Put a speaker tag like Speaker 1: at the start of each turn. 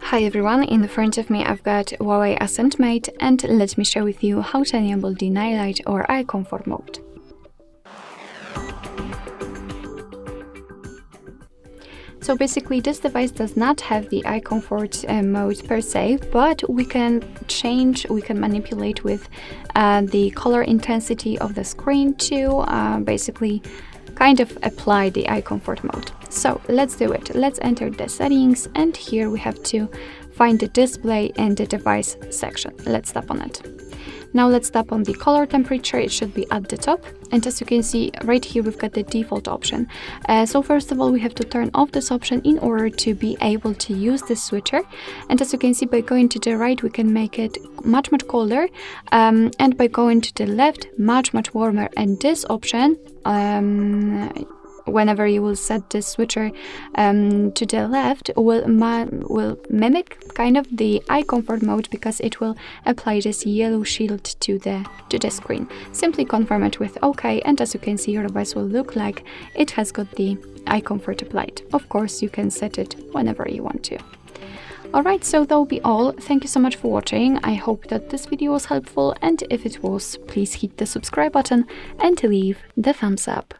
Speaker 1: Hi everyone, in front of me I've got HUAWEI Ascend Mate, and let me share with you how to enable the night light or eye comfort mode. So basically this device does not have the eye comfort mode per se, but we can manipulate with the color intensity of the screen to basically kind of apply the eye comfort mode. So let's do it. Let's enter the settings, and here we have to find the display and the device section. Let's tap on it. Now let's tap on the color temperature. It should be at the top, and as you can see right here we've got the default option. So first of all we have to turn off this option in order to be able to use this switcher, and as you can see by going to the right we can make it much colder, and by going to the left much warmer, and this option whenever you will set this switcher to the left will mimic kind of the eye comfort mode, because it will apply this yellow shield to the screen. Simply confirm it with OK, and as you can see your device will look like it has got the eye comfort applied. Of course you can set it whenever you want to. Alright, so that will be all. Thank you so much for watching. I hope that this video was helpful, and if it was, please hit the subscribe button and leave the thumbs up.